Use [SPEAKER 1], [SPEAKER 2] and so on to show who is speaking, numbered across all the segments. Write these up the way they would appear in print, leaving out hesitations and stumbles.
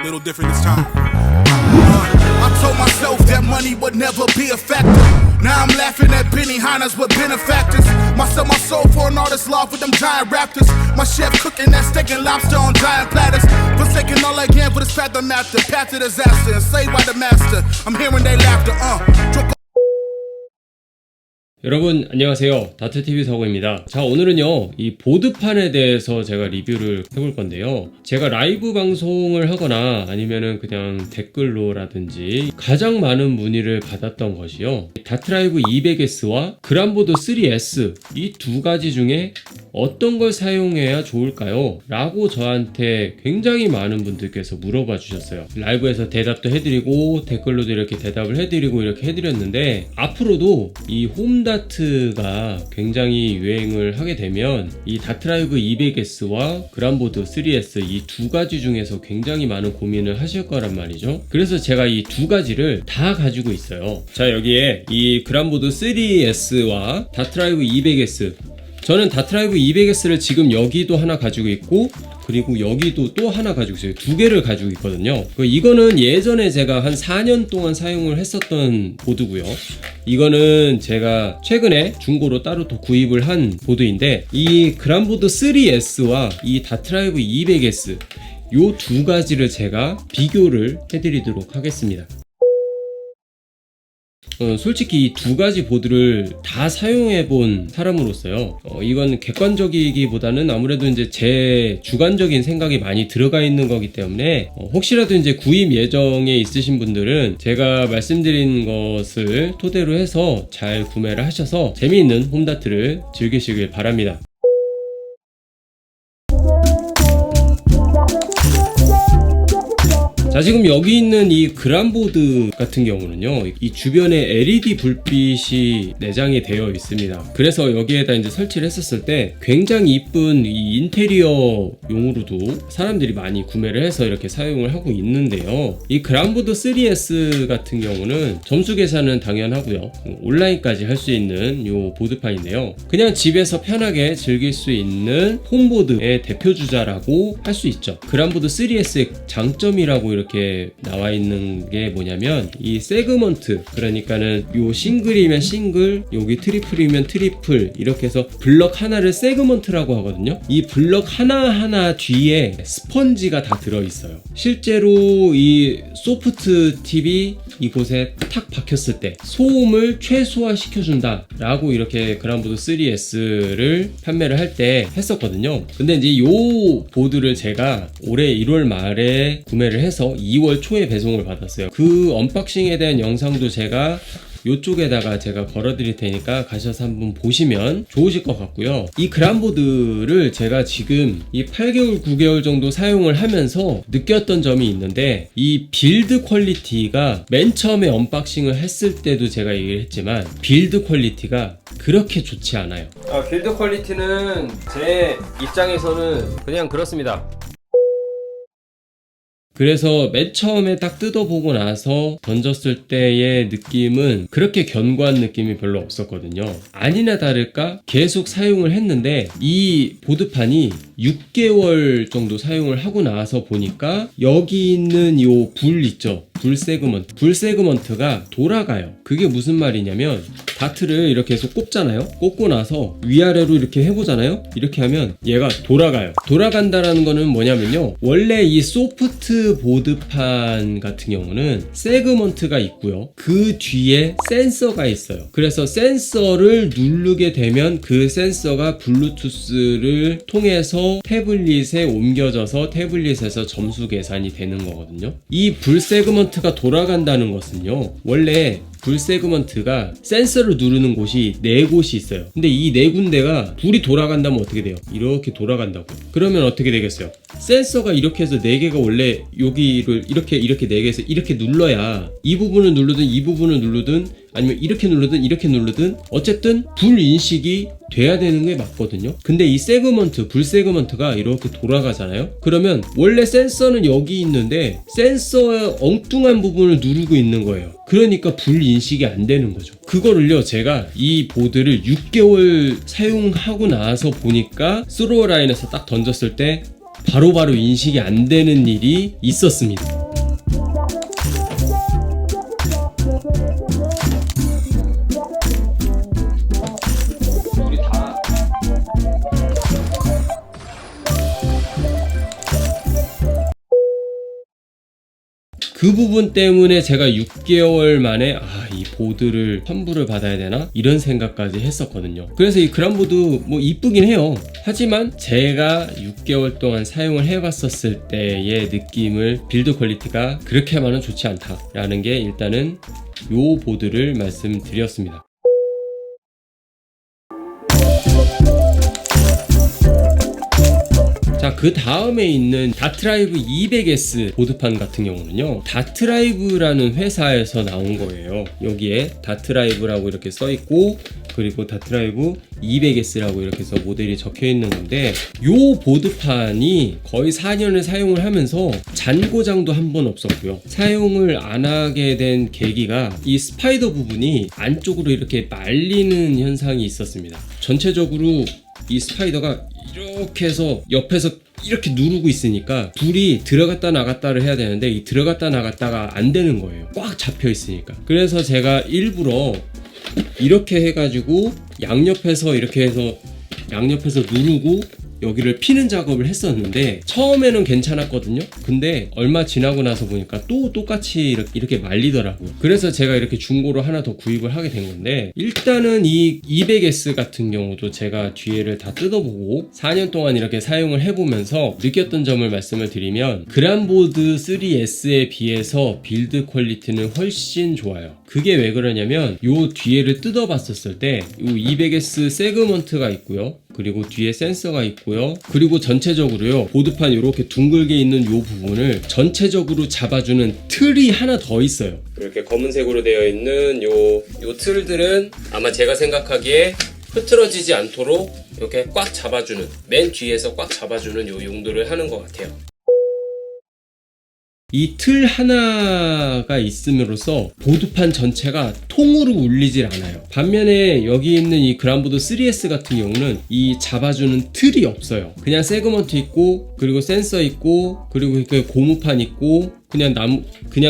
[SPEAKER 1] Little different this time. I told myself that money would never be a factor. Now I'm laughing at Benny Hanna's with benefactors. Sell my soul for an artist's love with them giant raptors. My chef cooking that steak and lobster on giant platters. Forsaking all I can for this path I'm after. Path to disaster and saved by the master. I'm hearing they laughter.
[SPEAKER 2] 여러분 안녕하세요, 다트TV 서구입니다. 자, 오늘은요 이 보드판에 대해서 제가 리뷰를 해볼 건데요, 제가 라이브 방송을 하거나 아니면은 그냥 댓글로라든지 가장 많은 문의를 받았던 것이요, 다트라이브 200S와 그란보드 3S 이 두 가지 중에 어떤 걸 사용해야 좋을까요? 라고 저한테 굉장히 많은 분들께서 물어봐 주셨어요. 라이브에서 대답도 해드리고 댓글로도 이렇게 대답을 해드리고 이렇게 해드렸는데, 앞으로도 이 홈다트가 굉장히 유행을 하게 되면 이 다트라이브 200S와 그란보드 3S 이 두 가지 중에서 굉장히 많은 고민을 하실 거란 말이죠. 그래서 제가 이 두 가지를 다 가지고 있어요. 자, 여기에 이 그란보드 3S와 다트라이브 200S, 저는 다트라이브 200S를 지금 여기도 하나 가지고 있고, 그리고 여기도 또 하나 가지고 있어요. 두 개를 가지고 있거든요. 이거는 예전에 제가 한 4년 동안 사용을 했었던 보드고요, 이거는 제가 최근에 중고로 따로 또 구입을 한 보드인데, 이 그란보드 3S와 이 다트라이브 200S 요 두 가지를 제가 비교를 해드리도록 하겠습니다. 솔직히 이 두 가지 보드를 다 사용해 본 사람으로서요, 이건 객관적이기보다는 아무래도 이제 제 주관적인 생각이 많이 들어가 있는 거기 때문에, 혹시라도 이제 구입 예정에 있으신 분들은 제가 말씀드린 것을 토대로 해서 잘 구매를 하셔서 재미있는 홈다트를 즐기시길 바랍니다. 자, 지금 여기 있는 이 그란보드 같은 경우는요, 이 주변에 LED 불빛이 내장이 되어 있습니다. 그래서 여기에다 이제 설치를 했었을 때 굉장히 이쁜 이 인테리어 용으로도 사람들이 많이 구매를 해서 이렇게 사용을 하고 있는데요, 이 그란보드 3S 같은 경우는 점수 계산은 당연하고요, 온라인까지 할 수 있는 요 보드판인데요, 그냥 집에서 편하게 즐길 수 있는 홈보드의 대표주자라고 할 수 있죠. 그란보드 3S의 장점이라고 이렇게 나와 있는 게 뭐냐면, 이 세그먼트, 그러니까는 요 싱글이면 싱글, 여기 트리플이면 트리플, 이렇게 해서 블럭 하나를 세그먼트라고 하거든요. 이 블럭 하나하나 뒤에 스펀지가 다 들어있어요. 실제로 이 소프트 TV 이곳에 탁 박혔을 때 소음을 최소화 시켜준다 라고 이렇게 그란보드 3S를 판매를 할 때 했었거든요. 근데 이제 요 보드를 제가 올해 1월 말에 구매를 해서 2월 초에 배송을 받았어요. 그 언박싱에 대한 영상도 제가 이쪽에다가 제가 걸어드릴 테니까 가셔서 한번 보시면 좋으실 것 같고요. 이 그란보드를 제가 지금 이 8개월 9개월 정도 사용을 하면서 느꼈던 점이 있는데, 이 빌드 퀄리티가 맨 처음에 언박싱을 했을 때도 제가 얘기를 했지만 빌드 퀄리티가 그렇게 좋지 않아요. 빌드 퀄리티는 제 입장에서는 그냥 그렇습니다. 그래서 맨 처음에 딱 뜯어보고 나서 던졌을 때의 느낌은 그렇게 견고한 느낌이 별로 없었거든요. 아니나 다를까 계속 사용을 했는데, 이 보드판이 6개월 정도 사용을 하고 나서 보니까 여기 있는 요 불 있죠, 불 세그먼트가 돌아가요. 그게 무슨 말이냐면, 다트를 이렇게 해서 꼽잖아요. 꼽고 나서 위아래로 이렇게 해보잖아요. 이렇게 하면 얘가 돌아가요. 돌아간다라는 거는 뭐냐면요, 원래 이 소프트 보드판 같은 경우는 세그먼트가 있고요, 그 뒤에 센서가 있어요. 그래서 센서를 누르게 되면 그 센서가 블루투스를 통해서 태블릿에 옮겨져서 태블릿에서 점수 계산이 되는 거거든요. 이 불 세그먼트가 돌아간다는 것은요, 원래 불 세그먼트가 센서를 누르는 곳이 4곳이 있어요. 근데 이 4군데가 불이 돌아간다면 어떻게 돼요? 이렇게 돌아간다고. 그러면 어떻게 되겠어요? 센서가 이렇게 해서 4개가 원래 여기를 이렇게 4개에서 이렇게 눌러야 이 부분을 누르든 이 부분을 누르든 아니면 이렇게 누르든 어쨌든 불 인식이 돼야 되는 게 맞거든요. 근데 이 세그먼트, 불 세그먼트가 이렇게 돌아가잖아요. 그러면 원래 센서는 여기 있는데 센서의 엉뚱한 부분을 누르고 있는 거예요. 그러니까 불 인식이 안 되는 거죠. 그거를요, 제가 이 보드를 6개월 사용하고 나서 보니까 스로어 라인에서 딱 던졌을 때 바로바로 인식이 안 되는 일이 있었습니다. 그 부분 때문에 제가 6개월 만에 이 보드를 환불을 받아야 되나? 이런 생각까지 했었거든요. 그래서 이 그란보드 뭐 이쁘긴 해요. 하지만 제가 6개월 동안 사용을 해봤었을 때의 느낌을 빌드 퀄리티가 그렇게만은 좋지 않다라는 게 일단은 요 보드를 말씀드렸습니다. 자, 그 다음에 있는 다트라이브 200S 보드판 같은 경우는요, 다트라이브라는 회사에서 나온 거예요. 여기에 다트라이브라고 이렇게 써 있고, 그리고 다트라이브 200S라고 이렇게 해서 모델이 적혀 있는 건데, 요 보드판이 거의 4년을 사용을 하면서 잔고장도 한 번 없었고요. 사용을 안 하게 된 계기가 이 스파이더 부분이 안쪽으로 이렇게 말리는 현상이 있었습니다. 전체적으로 이 스파이더가 이렇게 해서 옆에서 이렇게 누르고 있으니까 불이 들어갔다 나갔다를 해야 되는데 이 들어갔다 나갔다가 안 되는 거예요. 꽉 잡혀 있으니까. 그래서 제가 일부러 이렇게 해가지고 양옆에서 이렇게 해서 양옆에서 누르고 여기를 피는 작업을 했었는데 처음에는 괜찮았거든요. 근데 얼마 지나고 나서 보니까 또 똑같이 이렇게 말리더라고요. 그래서 제가 이렇게 중고로 하나 더 구입을 하게 된 건데, 일단은 이 200S 같은 경우도 제가 뒤에를 다 뜯어보고 4년 동안 이렇게 사용을 해보면서 느꼈던 점을 말씀을 드리면, 그란보드 3S에 비해서 빌드 퀄리티는 훨씬 좋아요. 그게 왜 그러냐면 요 뒤에를 뜯어봤었을 때 요 200S 세그먼트가 있고요, 그리고 뒤에 센서가 있고요, 그리고 전체적으로요 보드판 이렇게 둥글게 있는 요 부분을 전체적으로 잡아주는 틀이 하나 더 있어요. 이렇게 검은색으로 되어 있는 요 틀들은 아마 제가 생각하기에 흐트러지지 않도록 이렇게 꽉 잡아주는, 맨 뒤에서 꽉 잡아주는 요 용도를 하는 것 같아요. 이 틀 하나가 있음으로써 보드판 전체가 통으로 울리질 않아요. 반면에 여기 있는 이 그란보드 3S 같은 경우는 이 잡아주는 틀이 없어요. 그냥 세그먼트 있고, 그리고 센서 있고, 그리고 고무판 있고, 그냥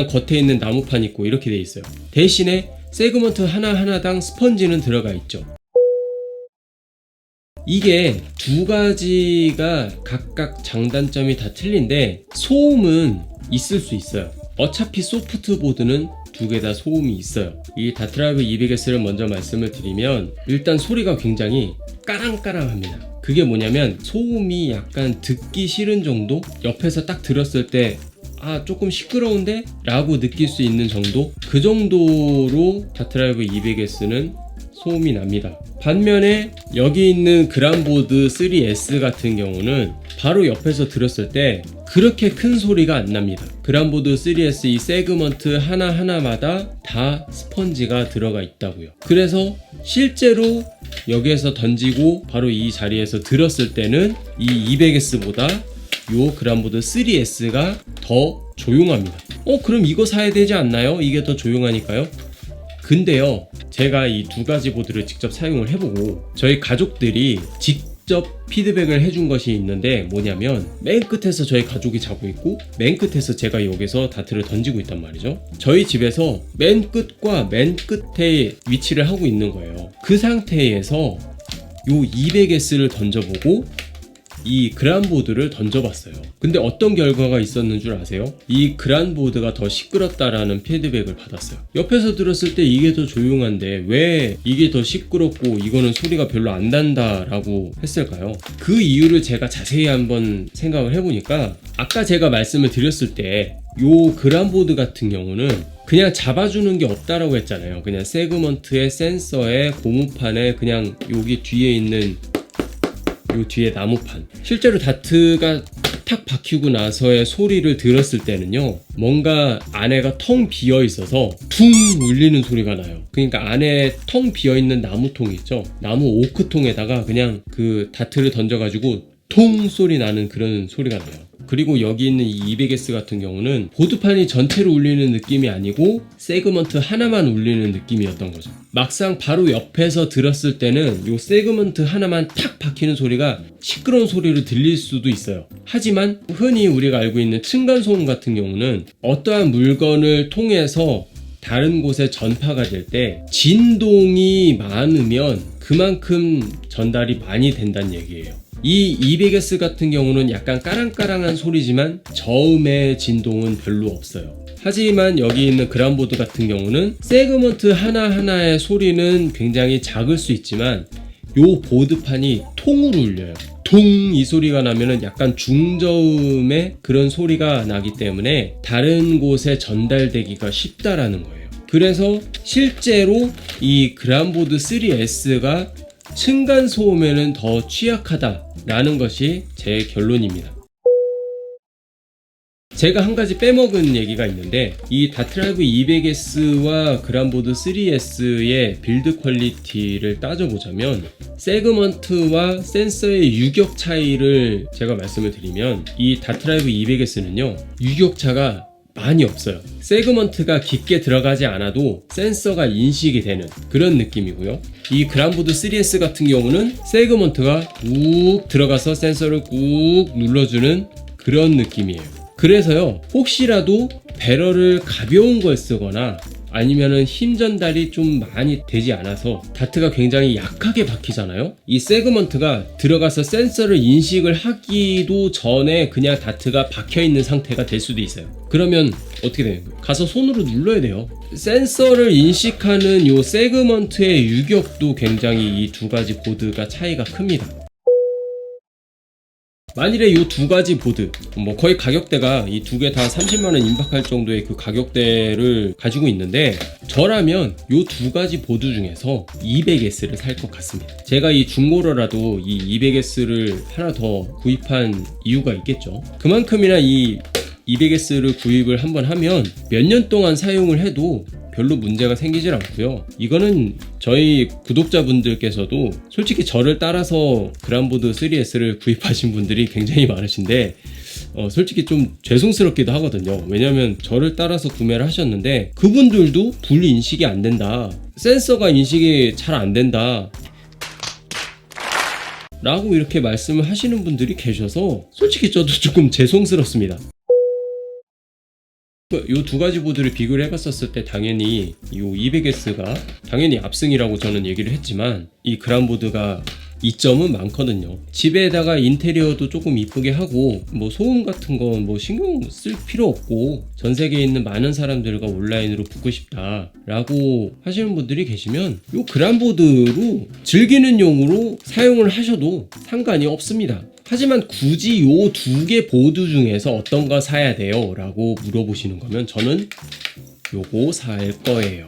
[SPEAKER 2] 겉에 있는 나무판 있고, 이렇게 돼 있어요. 대신에 세그먼트 하나하나당 스펀지는 들어가 있죠. 이게 두 가지가 각각 장단점이 다 틀린데 소음은 있을 수 있어요. 어차피 소프트보드는 두 개 다 소음이 있어요. 이 다트라이브 200S를 먼저 말씀을 드리면, 일단 소리가 굉장히 까랑까랑합니다. 그게 뭐냐면 소음이 약간 듣기 싫은 정도? 옆에서 딱 들었을 때 조금 시끄러운데? 라고 느낄 수 있는 정도? 그 정도로 다트라이브 200S는 소음이 납니다. 반면에 여기 있는 그란보드 3S 같은 경우는 바로 옆에서 들었을 때 그렇게 큰 소리가 안 납니다. 그란보드 3S 이 세그먼트 하나하나마다 다 스펀지가 들어가 있다고요. 그래서 실제로 여기에서 던지고 바로 이 자리에서 들었을 때는 이 200S보다 요 그란보드 3S가 더 조용합니다. 그럼 이거 사야 되지 않나요? 이게 더 조용하니까요. 근데요, 제가 이 두 가지 보드를 직접 사용을 해보고 저희 가족들이 직접 피드백을 해준 것이 있는데, 뭐냐면 맨 끝에서 저희 가족이 자고 있고 맨 끝에서 제가 여기서 다트를 던지고 있단 말이죠. 저희 집에서 맨 끝과 맨 끝에 위치를 하고 있는 거예요. 그 상태에서 요 200S를 던져보고 이 그란보드를 던져봤어요. 근데 어떤 결과가 있었는 줄 아세요? 이 그란보드가 더 시끄럽다라는 피드백을 받았어요. 옆에서 들었을 때 이게 더 조용한데 왜 이게 더 시끄럽고 이거는 소리가 별로 안 난다라고 했을까요? 그 이유를 제가 자세히 한번 생각을 해보니까, 아까 제가 말씀을 드렸을 때 요 그란보드 같은 경우는 그냥 잡아주는 게 없다라고 했잖아요. 그냥 세그먼트에 센서에 고무판에 그냥 여기 뒤에 있는 요 뒤에 나무판, 실제로 다트가 탁 박히고 나서의 소리를 들었을 때는요, 뭔가 안에가 텅 비어 있어서 퉁 울리는 소리가 나요. 그러니까 안에 텅 비어 있는 나무통 있죠, 나무 오크통에다가 그냥 그 다트를 던져가지고 통 소리 나는 그런 소리가 나요. 그리고 여기 있는 이 200S 같은 경우는 보드판이 전체로 울리는 느낌이 아니고 세그먼트 하나만 울리는 느낌이었던 거죠. 막상 바로 옆에서 들었을 때는 이 세그먼트 하나만 탁 박히는 소리가 시끄러운 소리로 들릴 수도 있어요. 하지만 흔히 우리가 알고 있는 층간소음 같은 경우는 어떠한 물건을 통해서 다른 곳에 전파가 될 때 진동이 많으면 그만큼 전달이 많이 된다는 얘기예요. 이 200S 같은 경우는 약간 까랑까랑한 소리지만 저음의 진동은 별로 없어요. 하지만 여기 있는 그람보드 같은 경우는 세그먼트 하나하나의 소리는 굉장히 작을 수 있지만 요 보드판이 통으로 울려요. 통 이 소리가 나면은 약간 중저음의 그런 소리가 나기 때문에 다른 곳에 전달되기가 쉽다라는 거예요. 그래서 실제로 이 그람보드 3S가 층간소음에는 더 취약하다라는 것이 제 결론입니다. 제가 한 가지 빼먹은 얘기가 있는데 이 다트라이브 200S와 그람보드 3S의 빌드 퀄리티를 따져보자면 세그먼트와 센서의 유격 차이를 제가 말씀을 드리면 이 다트라이브 200S는요 유격차가 많이 없어요. 세그먼트가 깊게 들어가지 않아도 센서가 인식이 되는 그런 느낌이고요. 이 그람보드 3S 같은 경우는 세그먼트가 꾹 들어가서 센서를 꾹 눌러주는 그런 느낌이에요. 그래서요 혹시라도 배럴을 가벼운 걸 쓰거나 아니면은 힘 전달이 좀 많이 되지 않아서 다트가 굉장히 약하게 박히잖아요. 이 세그먼트가 들어가서 센서를 인식을 하기도 전에 그냥 다트가 박혀 있는 상태가 될 수도 있어요. 그러면 어떻게 되는 거예요? 가서 손으로 눌러야 돼요. 센서를 인식하는 이 세그먼트의 유격도 굉장히 이 두 가지 보드가 차이가 큽니다. 만일에 이 두 가지 보드, 거의 가격대가 이 두 개 다 30만원 임박할 정도의 그 가격대를 가지고 있는데 저라면 이 두 가지 보드 중에서 200S를 살 것 같습니다. 제가 이 중고로라도 이 200S를 하나 더 구입한 이유가 있겠죠. 그만큼이나 이 200S를 구입을 한번 하면 몇 년 동안 사용을 해도 별로 문제가 생기질 않고요. 이거는 저희 구독자분들께서도 솔직히 저를 따라서 그람보드 3S를 구입하신 분들이 굉장히 많으신데 솔직히 좀 죄송스럽기도 하거든요. 왜냐면 저를 따라서 구매를 하셨는데 그분들도 분리 인식이 안 된다, 센서가 인식이 잘 안 된다 라고 이렇게 말씀을 하시는 분들이 계셔서 솔직히 저도 조금 죄송스럽습니다. 이 두 가지 보드를 비교를 해봤었을 때 당연히 이 200S가 당연히 압승이라고 저는 얘기를 했지만 이 그람보드가 이점은 많거든요. 집에다가 인테리어도 조금 이쁘게 하고 소음 같은 건 신경 쓸 필요 없고 전 세계에 있는 많은 사람들과 온라인으로 붙고 싶다 라고 하시는 분들이 계시면 이 그람보드로 즐기는 용으로 사용을 하셔도 상관이 없습니다. 하지만 굳이 요 두 개 보드 중에서 어떤 거 사야 돼요? 라고 물어보시는 거면 저는 요거 살 거예요.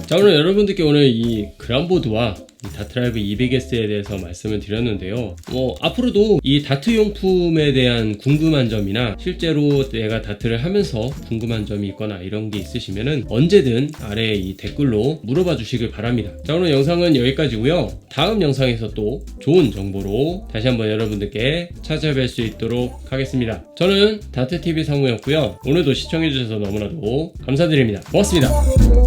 [SPEAKER 2] 자, 오늘 여러분들께 오늘 이 그람보드와 이 다트라이브 200S에 대해서 말씀을 드렸는데요. 앞으로도 이 다트 용품에 대한 궁금한 점이나 실제로 내가 다트를 하면서 궁금한 점이 있거나 이런 게 있으시면은 언제든 아래 이 댓글로 물어봐 주시길 바랍니다. 자, 오늘 영상은 여기까지고요. 다음 영상에서 또 좋은 정보로 다시 한번 여러분들께 찾아뵐 수 있도록 하겠습니다. 저는 다트TV 상무였고요. 오늘도 시청해주셔서 너무나도 감사드립니다. 고맙습니다.